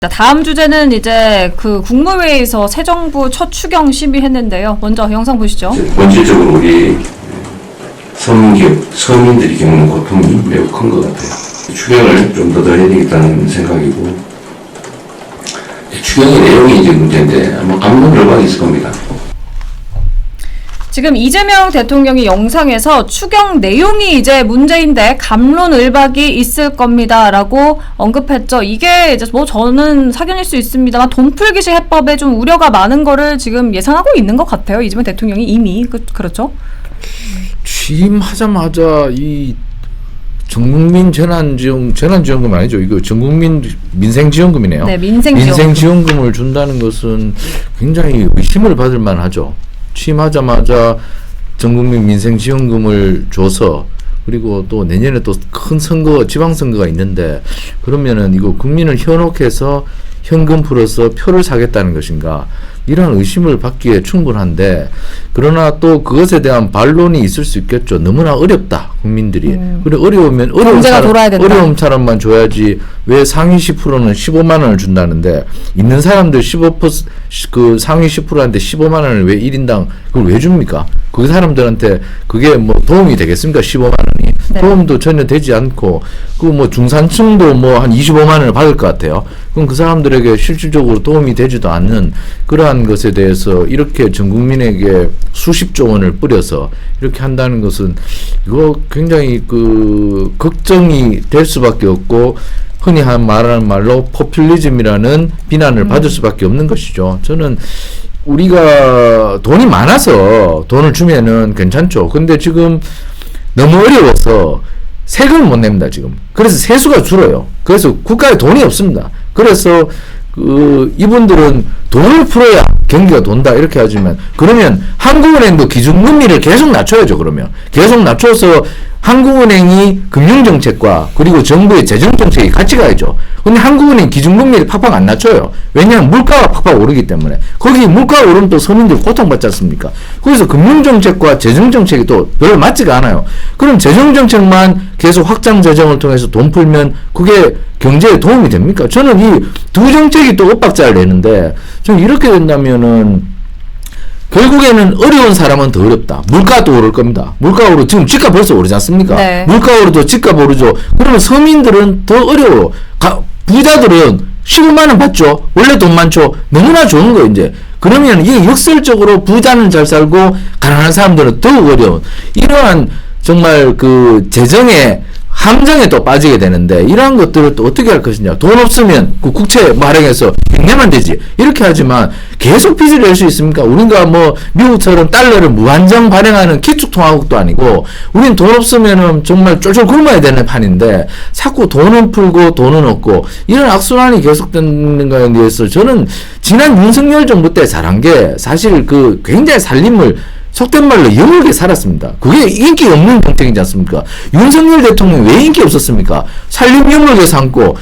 자, 다음 주제는 이제 그 국무회의에서 새 정부 첫 추경 심의했는데요. 먼저 영상 보시죠. 본질적으로 우리 서민기업, 서민들이 겪는 고통이 매우 큰 것 같아요. 추경을 좀 더 해야 되겠다는 생각이고, 추경의 내용이 이제 문제인데 아마 감론을박이 있을 겁니다. 지금 이재명 대통령이 영상에서 추경 내용이 이제 문제인데 갑론을박이 있을 겁니다라고 언급했죠. 이게 이제 뭐 저는 사견일 수 있습니다만 돈풀기식 해법에 좀 우려가 많은 거를 지금 예상하고 있는 것 같아요. 이재명 대통령이 이미 그렇죠. 취임하자마자 이 전국민 재난지원금 아니죠. 이거 전국민 민생지원금이네요. 네, 민생지원금을 준다는 것은 굉장히 의심을 받을 만하죠. 취임하자마자 전국민 민생지원금을 줘서 그리고 또 내년에 또 큰 선거, 지방선거가 있는데 그러면은 이거 국민을 현혹해서 현금 풀어서 표를 사겠다는 것인가 이런 의심을 받기에 충분한데 그러나 또 그것에 대한 반론이 있을 수 있겠죠. 너무나 어렵다 국민들이. 그래 어려우면 어려운 사람만 줘야지 왜 상위 10%는 15만 원을 준다는데 있는 사람들 15% 그 상위 10%한테 15만 원을 왜 1인당 그걸 왜 줍니까? 그 사람들한테 그게 뭐 도움이 되겠습니까? 15만 원이 네. 도움도 전혀 되지 않고 그 뭐 중산층도 뭐 한 25만 원을 받을 것 같아요. 그럼 그 사람들에게 실질적으로 도움이 되지도 않는 그러한 것에 대해서 이렇게 전 국민에게 수십조 원을 뿌려서 이렇게 한다는 것은 이거 굉장히 그 걱정이 될 수밖에 없고 흔히 말하는 말로 포퓰리즘이라는 비난을 받을 수밖에 없는 것이죠. 저는 우리가 돈이 많아서 돈을 주면은 괜찮죠. 근데 지금 너무 어려워서 세금을 못 냅니다, 지금. 그래서 세수가 줄어요. 그래서 국가에 돈이 없습니다. 그래서 이분들은 돈을 풀어야 경기가 돈다 이렇게 하지만 그러면 한국은행도 기준금리를 계속 낮춰야죠. 그러면 계속 낮춰서 한국은행이 금융정책과 그리고 정부의 재정정책이 같이 가야죠. 근데 한국은행 기준금리를 팍팍 안 낮춰요. 왜냐하면 물가가 팍팍 오르기 때문에. 거기 물가가 오르면 또 서민들 고통받지 않습니까? 그래서 금융정책과 재정정책이 또 별로 맞지가 않아요. 그럼 재정정책만 계속 확장 재정을 통해서 돈 풀면 그게 경제에 도움이 됩니까? 저는 이 두 정책이 또 엇박자를 내는데 저는 이렇게 된다면은 결국에는 어려운 사람은 더 어렵다. 물가도 오를 겁니다. 물가 오르 지금 집값 벌써 오르지 않습니까? 네. 물가 오르도 집값 오르죠. 그러면 서민들은 더 어려워. 부자들은 15만 원 받죠. 원래 돈 많죠. 너무나 좋은 거예요, 이제. 그러면 이게 역설적으로 부자는 잘 살고 가난한 사람들은 더욱 어려운 이러한 정말 그 재정의 함정에 또 빠지게 되는데 이러한 것들을 또 어떻게 할 것이냐. 돈 없으면 그 국채 마련해서 빚내면 되지. 이렇게 하지만 계속 빚을 낼 수 있습니까? 우리가 뭐 미국처럼 달러를 무한정 발행하는 기축통화국도 아니고 우린 돈 없으면은 정말 쫄쫄 굶어야 되는 판인데 자꾸 돈은 풀고 돈은 없고 이런 악순환이 계속되는 거에 대해서 저는 지난 윤석열 정부 때 잘한 게 사실 그 굉장히 살림을 속된 말로 영역에 살았습니다. 그게 인기 없는 정책이지 않습니까? 윤석열 대통령이 왜 인기 없었습니까? 살림 영역에 삼고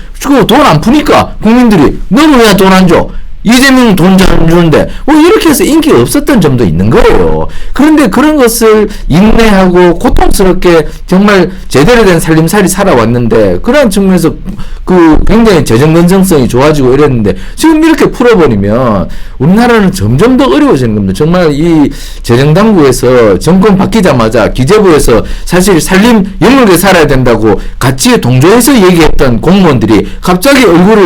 돈 안 푸니까 국민들이 너는 왜 돈 안 줘? 이재명 돈 잘 주는데 이렇게 해서 인기가 없었던 점도 있는 거예요. 그런데 그런 것을 인내하고 고통스럽게 정말 제대로 된 살림살이 살아왔는데 그런 측면에서 그 굉장히 재정 건전성이 좋아지고 이랬는데 지금 이렇게 풀어버리면 우리나라는 점점 더 어려워지는 겁니다. 정말 이 재정당국에서 정권 바뀌자마자 기재부에서 사실 살림 영역에 살아야 된다고 같이 동조해서 얘기했던 공무원들이 갑자기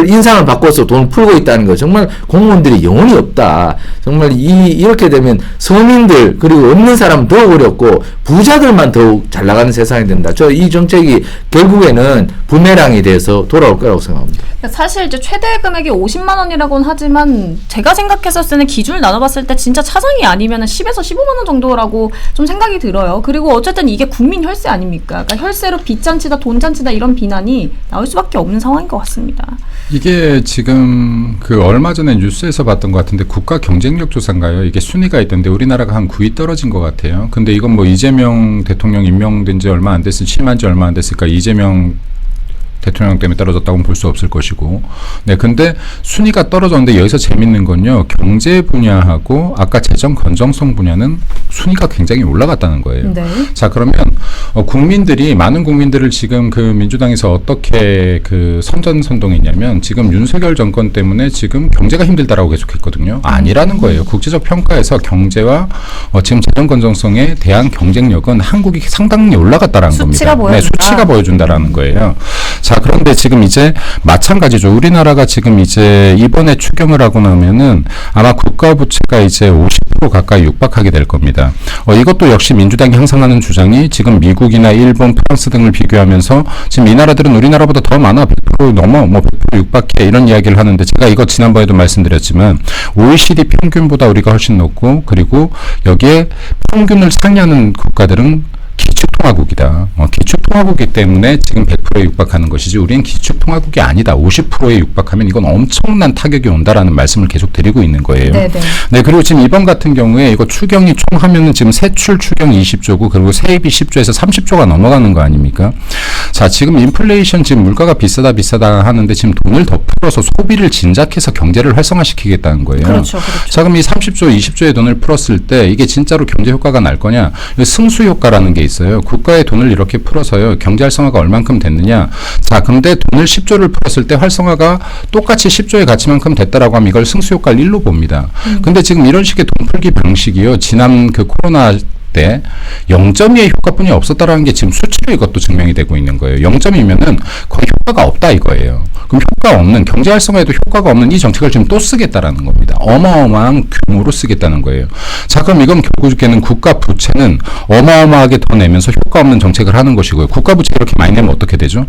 인상을 바꿔서 돈을 풀고 있다는 거 정말 공무원들이 영혼이 없다. 정말 이렇게 되면 서민들 그리고 없는 사람은 더 어렵고 부자들만 더욱 잘 나가는 세상이 된다. 저 이 정책이 결국에는 부메랑이 돼서 돌아올 거라고 생각합니다. 사실 이제 최대 금액이 50만 원이라고는 하지만 제가 생각했을 때는 기준을 나눠봤을 때 진짜 차상이 아니면 10에서 15만 원 정도라고 좀 생각이 들어요. 그리고 어쨌든 이게 국민 혈세 아닙니까? 그러니까 혈세로 빚잔치다 돈잔치다 이런 비난이 나올 수밖에 없는 상황인 것 같습니다. 이게 지금 그 얼마 전에 뉴스에서 봤던 것 같은데 국가 경쟁력 조사인가요? 이게 순위가 있던데 우리나라가 한 9위 떨어진 것 같아요. 근데 이건 뭐 이재명 대통령 임명된 지 얼마 안 됐으니 취임한 지 얼마 안 됐으니까 이재명 대통령 때문에 떨어졌다고는 볼 수 없을 것이고. 네, 근데 순위가 떨어졌는데 여기서 재밌는 건요. 경제 분야하고 아까 재정 건전성 분야는 순위가 굉장히 올라갔다는 거예요. 네. 자, 그러면 국민들이 많은 국민들을 지금 그 민주당에서 어떻게 그 선전선동했냐면 지금 윤석열 정권 때문에 지금 경제가 힘들다라고 계속했거든요. 아니라는 거예요. 국제적 평가에서 경제와 지금 재정 건전성에 대한 경쟁력은 한국이 상당히 올라갔다라는 수치가 겁니다. 네, 보여준다. 수치가 보여준다라는 거예요. 자, 그런데 지금 이제 마찬가지죠. 우리나라가 지금 이제 이번에 추경을 하고 나면은 아마 국가 부채가 이제 50% 가까이 육박하게 될 겁니다. 이것도 역시 민주당이 항상 하는 주장이 지금 미국이나 일본, 프랑스 등을 비교하면서 지금 이 나라들은 우리나라보다 더 많아. 100% 넘어. 뭐 100% 육박해. 이런 이야기를 하는데 제가 이거 지난번에도 말씀드렸지만 OECD 평균보다 우리가 훨씬 높고 그리고 여기에 평균을 상회하는 국가들은 기축통화국이다. 기축통화국이기 때문에 지금 100%에 육박하는 것이지 우리는 기축통화국이 아니다. 50%에 육박하면 이건 엄청난 타격이 온다라는 말씀을 계속 드리고 있는 거예요. 네네. 네, 그리고 지금 이번 같은 경우에 이거 추경이 총 하면은 지금 세출 추경 20조고 그리고 세입이 10조에서 30조가 넘어가는 거 아닙니까? 자, 지금 인플레이션 지금 물가가 비싸다 하는데 지금 돈을 더 풀어서 소비를 진작해서 경제를 활성화시키겠다는 거예요. 그렇죠, 그렇죠. 자, 그럼 이 30조, 20조의 돈을 풀었을 때 이게 진짜로 경제 효과가 날 거냐? 승수 효과라는 게 있어요. 국가의 돈을 이렇게 풀어서요. 경제 활성화가 얼만큼 됐느냐? 자, 근데 돈을 10조를 풀었을 때 활성화가 똑같이 10조의 가치만큼 됐다라고 하면 이걸 승수 효과를 1로 봅니다. 근데 지금 이런 식의 돈 풀기 방식이요. 지난 그 코로나 때 0.2의 효과뿐이 없었다라는 게 지금 수치로 이것도 증명이 되고 있는 거예요. 0점이면은 거의 효과가 없다 이거예요. 그럼 효과 없는 경제 활성화에도 효과가 없는 이 정책을 지금 또 쓰겠다라는 겁니다. 어마어마한 규모로 쓰겠다는 거예요. 자, 그럼 이건 결국에는 국가 부채는 어마어마하게 더 내면서 효과 없는 정책을 하는 것이고요. 국가 부채 이렇게 많이 내면 어떻게 되죠?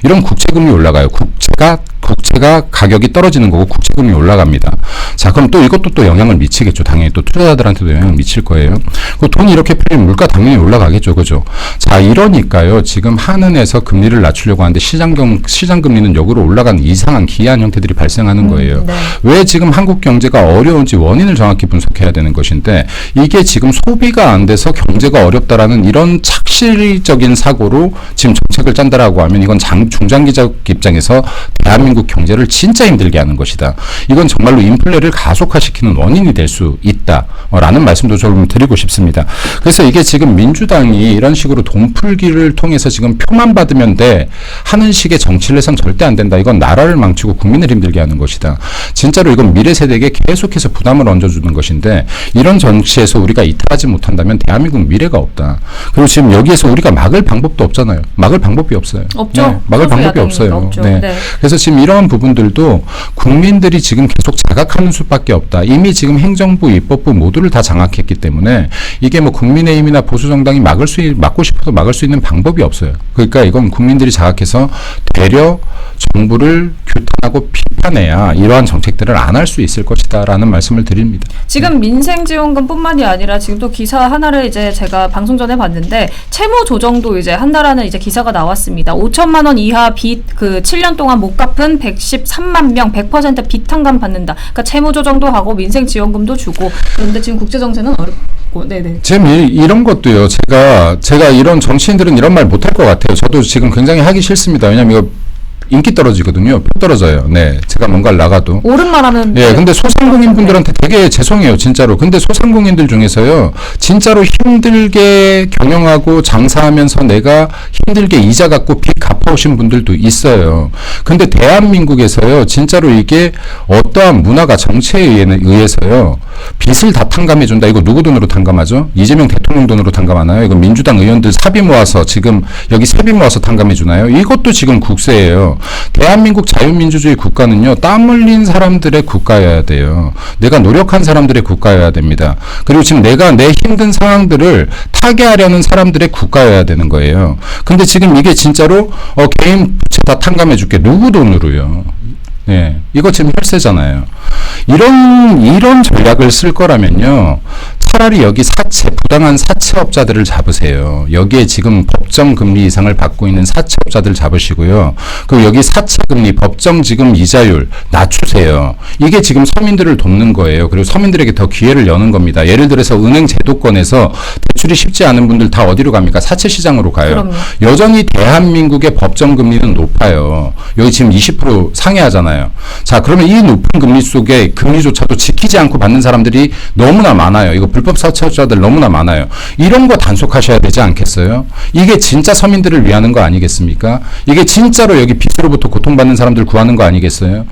이런 국채금리 올라가요. 국채가 가격이 떨어지는 거고 국채금리 올라갑니다. 자, 그럼 또 이것도 또 영향을 미치겠죠. 당연히 또 투자자들한테도 영향을 미칠 거예요. 그 돈이 이렇게 풀리면 물가 당연히 올라가겠죠. 그죠? 자, 이러니까요. 지금 한은에서 금리를 낮추려고 하는데 시장 금리는 역으로 올라가는 이상한 기이한 형태들이 발생하는 거예요. 네. 왜 지금 한국 경제가 어려운지 원인을 정확히 분석해야 되는 것인데 이게 지금 소비가 안 돼서 경제가 어렵다라는 이런 착시적인 사고로 지금 정책을 짠다라고 하면 이건 중장기적 입장에서 대한민국 경제를 진짜 힘들게 하는 것이다. 이건 정말로 인플레를 가속화시키는 원인이 될 수 있다라는 말씀도 좀 드리고 싶습니다. 그래서 이게 지금 민주당이 이런 식으로 돈 풀기를 통해서 지금 표만 받으면 돼 하는 식의 정치를 해서는 절대 안 된다. 이건 나라를 망치고 국민을 힘들게 하는 것이다. 진짜로 이건 미래 세대에게 계속해서 부담을 얹어주는 것인데 이런 정치에서 우리가 이탈하지 못한다면 대한민국 미래가 없다. 그리고 지금 여기에서 우리가 막을 방법도 없잖아요. 막을 방법이 없어요. 없죠. 네, 막을 방법이 야당이니까 없어요. 없죠. 네. 네. 그래서 지금 이러한 부분들도 국민들이 지금 계속 자각하는 수밖에 없다. 이미 지금 행정부, 입법부 모두를 다 장악했기 때문에 이게 뭐 국민의힘이나 보수정당이 막고 싶어도 막을 수 있는 방법이 없어요. 그러니까 이건 국민들이 자각해서 되려 정부를 규탄하고 비판해야 이러한 정책들을 안 할 수 있을 것이다라는 말씀을 드립니다. 지금 민생지원금뿐만이 아니라 지금 또 기사 하나를 이제 제가 방송 전에 봤는데 채무 조정도 이제 한다라는 이제 기사가 나왔습니다. 5천만 원 이하 빚 그 7년 동안 못 갚은 113만 명 100% 빚탕감 받는다. 그러니까 채무 조정도 하고 민생지원금도 주고 그런데 지금 국제정세는 어렵고 네네. 지금 이런 것도요. 제가 이런 정치인들은 이런 말 못할 것 같아요. 저도 지금 굉장히 하기 싫습니다. 왜냐면 이거 인기 떨어지거든요. 표 떨어져요. 네, 제가 뭔가를 나가도. 옳은 말하면. 예, 근데 소상공인 분들한테 되게 죄송해요, 진짜로. 근데 소상공인들 중에서요, 진짜로 힘들게 경영하고 장사하면서 내가 힘들게 이자 갚고 빚 갚아오신 분들도 있어요. 근데 대한민국에서요, 진짜로 이게 어떠한 문화가 정치에 의해서요, 빚을 다 탕감해준다. 이거 누구 돈으로 탕감하죠? 이재명 대통령 돈으로 탕감하나요? 이거 민주당 의원들 사비 모아서 지금 여기 세비 모아서 탕감해주나요? 이것도 지금 국세예요. 대한민국 자유민주주의 국가는요, 땀 흘린 사람들의 국가여야 돼요. 내가 노력한 사람들의 국가여야 됩니다. 그리고 지금 내가 내 힘든 상황들을 타개하려는 사람들의 국가여야 되는 거예요. 근데 지금 이게 진짜로 개인 부채 다 탕감해줄게. 누구 돈으로요? 네, 이거 지금 혈세잖아요. 이런 전략을 쓸 거라면요, 차라리 여기 부당한 사채업자들을 잡으세요. 여기에 지금 법정 금리 이상을 받고 있는 사채업자들 잡으시고요. 그리고 여기 사채금리, 법정 지금 이자율 낮추세요. 이게 지금 서민들을 돕는 거예요. 그리고 서민들에게 더 기회를 여는 겁니다. 예를 들어서 은행 제도권에서 대출이 쉽지 않은 분들 다 어디로 갑니까? 사채 시장으로 가요. 그럼요. 여전히 대한민국의 법정 금리는 높아요. 여기 지금 20% 상회하잖아요. 자, 그러면 이 높은 금리 속에 금리조차도 지키지 않고 받는 사람들이 너무나 많아요. 이거 불법 사채업자들 너무나 많아요. 이런 거 단속하셔야 되지 않겠어요? 이게 진짜 서민들을 위하는 거 아니겠습니까? 이게 진짜로 여기 빚으로부터 고통받는 사람들 구하는 거 아니겠어요?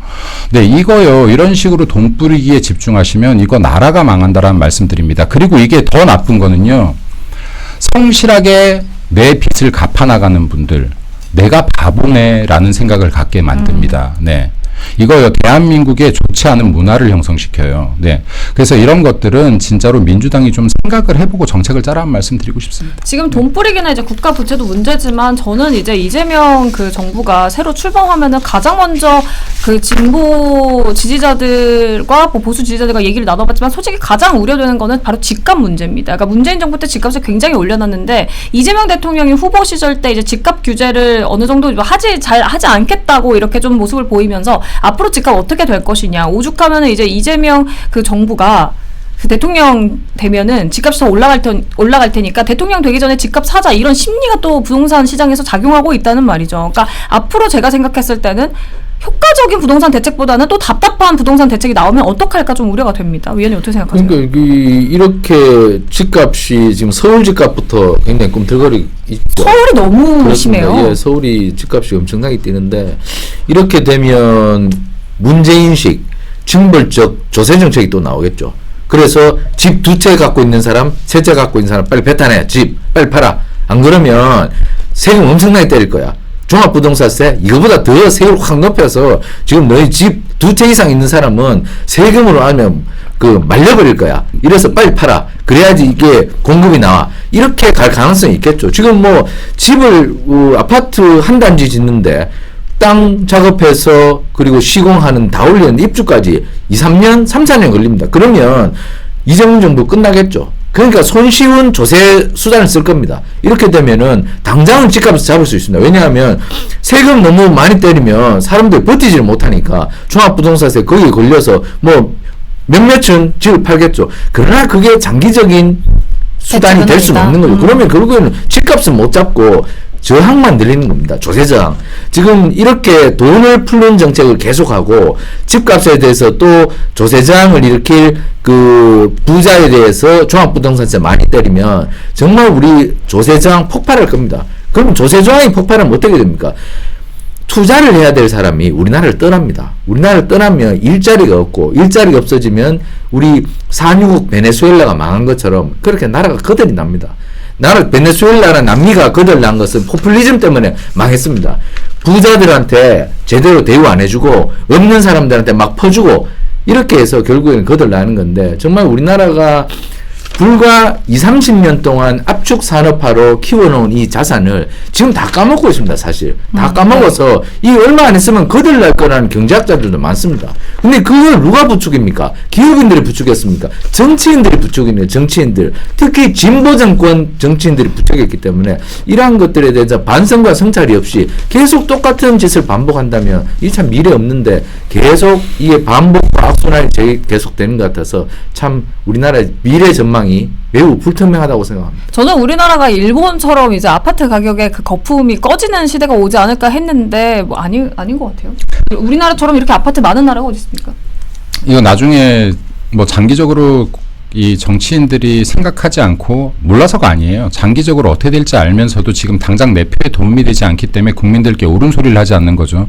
네, 이거요. 이런 식으로 돈 뿌리기에 집중하시면 이거 나라가 망한다라는 말씀드립니다. 그리고 이게 더 나쁜 거는요. 성실하게 내 빚을 갚아나가는 분들, 내가 바보네라는 생각을 갖게 만듭니다. 네. 이거요, 대한민국에 좋지 않은 문화를 형성시켜요. 네. 그래서 이런 것들은 진짜로 민주당이 좀 생각을 해보고 정책을 짜라는 말씀 드리고 싶습니다. 지금 돈 뿌리기나 이제 국가 부채도 문제지만 저는 이제 이재명 그 정부가 새로 출범하면은 가장 먼저 그 진보 지지자들과 뭐 보수 지지자들과 얘기를 나눠봤지만 솔직히 가장 우려되는 거는 바로 집값 문제입니다. 그러니까 문재인 정부 때 집값을 굉장히 올려놨는데 이재명 대통령이 후보 시절 때 이제 집값 규제를 어느 정도 잘 하지 않겠다고 이렇게 좀 모습을 보이면서 앞으로 집값 어떻게 될 것이냐. 오죽하면은 이제 이재명 그 정부가 그 대통령 되면은 집값이 더 올라갈 테니까 대통령 되기 전에 집값 사자 이런 심리가 또 부동산 시장에서 작용하고 있다는 말이죠. 그러니까 앞으로 제가 생각했을 때는 효과적인 부동산 대책보다는 또 답답한 부동산 대책이 나오면 어떡할까 좀 우려가 됩니다. 위원님 어떻게 생각하세요? 그러니까 이렇게 집값이 지금 서울 집값부터 굉장히 꿈틀거리고 있죠. 서울이 너무 그렇습니다. 심해요. 예, 서울이 집값이 엄청나게 뛰는데 이렇게 되면 문재인식 징벌적 조세 정책이 또 나오겠죠. 그래서 집 두 채 갖고 있는 사람, 세 채 갖고 있는 사람 빨리 배타내. 집 빨리 팔아. 안 그러면 세금 엄청나게 때릴 거야. 종합부동산세 이거보다 더 세율 확 높여서 지금 너희 집 두 채 이상 있는 사람은 세금으로 하면 그 말려버릴 거야. 이래서 빨리 팔아. 그래야지 이게 공급이 나와. 이렇게 갈 가능성이 있겠죠. 지금 뭐 집을 아파트 한 단지 짓는데 땅 작업해서 그리고 시공하는 다 올리는데 입주까지 2-3년, 3-4년 걸립니다. 그러면 이재명 정부 끝나겠죠. 그러니까 손쉬운 조세 수단을 쓸 겁니다. 이렇게 되면은 당장은 집값을 잡을 수 있습니다. 왜냐하면 세금 너무 많이 때리면 사람들이 버티지를 못하니까 종합부동산세 거기에 걸려서 뭐 몇몇은 집을 팔겠죠. 그러나 그게 장기적인 수단이 될 수는 없는 거죠. 그러면 결국에는 집값은 못 잡고 저항만 늘리는 겁니다. 조세 저항. 지금 이렇게 돈을 푸는 정책을 계속하고 집값에 대해서 또 조세 저항을 일으킬 그 부자에 대해서 종합부동산세 많이 때리면 정말 우리 조세 저항 폭발할 겁니다. 그럼 조세 저항이 폭발하면 어떻게 됩니까? 투자를 해야 될 사람이 우리나라를 떠납니다. 우리나라를 떠나면 일자리가 없고 일자리가 없어지면 우리 산유국 베네수엘라가 망한 것처럼 그렇게 나라가 거덜이 납니다. 베네수엘라나 남미가 거덜난 것은 포퓰리즘 때문에 망했습니다. 부자들한테 제대로 대우 안 해주고 없는 사람들한테 막 퍼주고 이렇게 해서 결국에는 거덜나는 건데 정말 우리나라가 불과 20-30년 동안 압축 산업화로 키워놓은 이 자산을 지금 다 까먹고 있습니다. 사실 다 까먹어서 이 얼마 안 있으면 거덜날 거라는 경제학자들도 많습니다. 근데 그걸 누가 부추깁니까? 기업인들이 부추겼습니까? 정치인들이 부추기는 정치인들, 특히 진보 정권 정치인들이 부추겼기 때문에 이러한 것들에 대해서 반성과 성찰이 없이 계속 똑같은 짓을 반복한다면 이 참 미래 없는데 계속 이게 반복과 악순환이 계속되는 것 같아서 참 우리나라의 미래 전망이 매우 불투명하다고 생각합니다. 저는 우리나라가 일본처럼 이제 아파트 가격에 그 거품이 꺼지는 시대가 오지 않을까 했는데 뭐 아닌 것 같아요. 우리나라처럼 이렇게 아파트 많은 나라가 어디 있습니까? 이거 나중에 뭐 장기적으로 이 정치인들이 생각하지 않고 몰라서가 아니에요. 장기적으로 어떻게 될지 알면서도 지금 당장 내 표에 도움이 되지 않기 때문에 국민들께 옳은 소리를 하지 않는 거죠.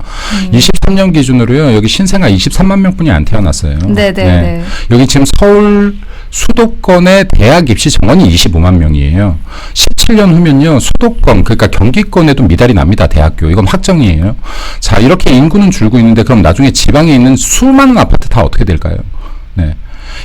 23년 기준으로요. 여기 신생아 23만 명뿐이 안 태어났어요. 네. 여기 지금 서울 수도권의 대학 입시 정원이 25만 명이에요. 17년 후면요. 수도권 그러니까 경기권에도 미달이 납니다. 대학교. 이건 확정이에요. 자, 이렇게 인구는 줄고 있는데 그럼 나중에 지방에 있는 수많은 아파트 다 어떻게 될까요? 네.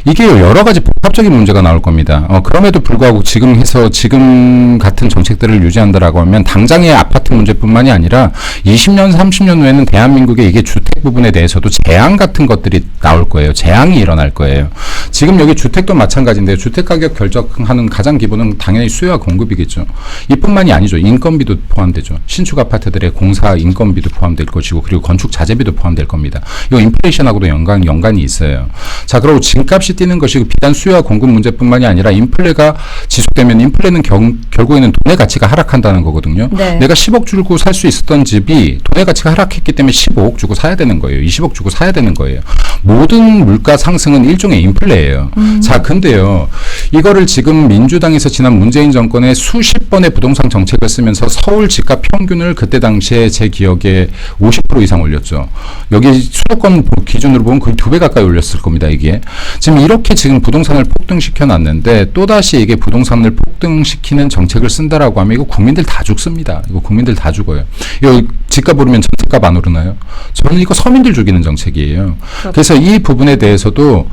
이게 여러 가지 복합적인 문제가 나올 겁니다. 그럼에도 불구하고 지금 같은 정책들을 유지한다라고 하면 당장의 아파트 문제뿐만이 아니라 20년, 30년 후에는 대한민국의 이게 주택 부분에 대해서도 재앙 같은 것들이 나올 거예요. 재앙이 일어날 거예요. 지금 여기 주택도 마찬가지인데요. 주택 가격 결정하는 가장 기본은 당연히 수요와 공급이겠죠. 이뿐만이 아니죠. 인건비도 포함되죠. 신축 아파트들의 공사 인건비도 포함될 것이고 그리고 건축 자재비도 포함될 겁니다. 이거 인플레이션하고도 연관이 있어요. 자, 그리고 집값이 뛰는 것이 비단 수요와 공급 문제뿐만이 아니라 인플레가 지속되면 인플레는 결국에는 돈의 가치가 하락한다는 거거든요. 네. 내가 10억 주고 살 수 있었던 집이 돈의 가치가 하락했기 때문에 15억 주고 사야 되는 거예요. 20억 주고 사야 되는 거예요. 모든 물가 상승은 일종의 인플레예요. 자, 근데요. 이거를 지금 민주당에서 지난 문재인 정권의 수십 번의 부동산 정책을 쓰면서 서울 집값 평균을 그때 당시에 제 기억에 50% 이상 올렸죠. 여기 수도권 기준으로 보면 거의 2배 가까이 올렸을 겁니다. 이게. 지금 이렇게 지금 부동산을 폭등시켜 놨는데 또다시 이게 부동산을 폭등시키는 정책을 쓴다라고 하면 이거 국민들 다 죽습니다. 이거 국민들 다 죽어요. 이거 집값 오르면 전세값 안 오르나요? 저는 이거 서민들 죽이는 정책이에요. 그래서 이 부분에 대해서도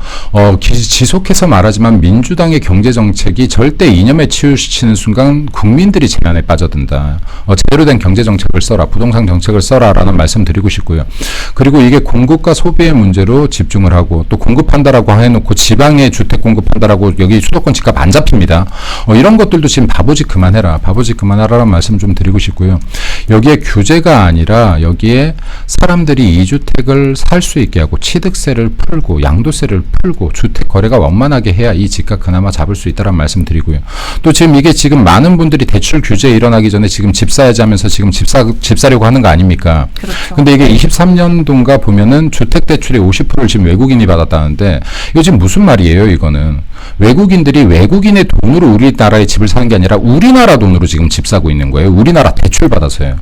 지속해서 말하지만 민주당의 경제 정책이 절대 이념에 치우치는 순간 국민들이 재난에 빠져든다. 제대로 된 경제 정책을 써라. 부동산 정책을 써라라는 말씀 드리고 싶고요. 그리고 이게 공급과 소비의 문제로 집중을 하고 또 공급한다라고 해놓고 지방에 주택 공급한다라고 여기 수도권 집값 안 잡힙니다. 이런 것들도 지금 바보짓 그만해라. 바보짓 그만하라는 말씀 좀 드리고 싶고요. 여기에 규제가 아니라 여기에 사람들이 이 주택을 살 수 있게 하고 취득세를 풀고 양도세를 풀고 주택 거래가 원만하게 해야 이 집값 그나마 잡을 수 있다는 말씀 드리고요. 또 지금 이게 지금 많은 분들이 대출 규제 일어나기 전에 지금 집 사야지 하면서 지금 집 사려고 하는 거 아닙니까? 그렇죠. 근데 이게 23년도인가 보면은 주택 대출의 50%를 지금 외국인이 받았다는데 이거 지금 무슨 말이에요, 이거는? 외국인들이 외국인의 돈으로 우리나라에 집을 사는 게 아니라 우리나라 돈으로 지금 집 사고 있는 거예요. 우리나라 대출 받아서요.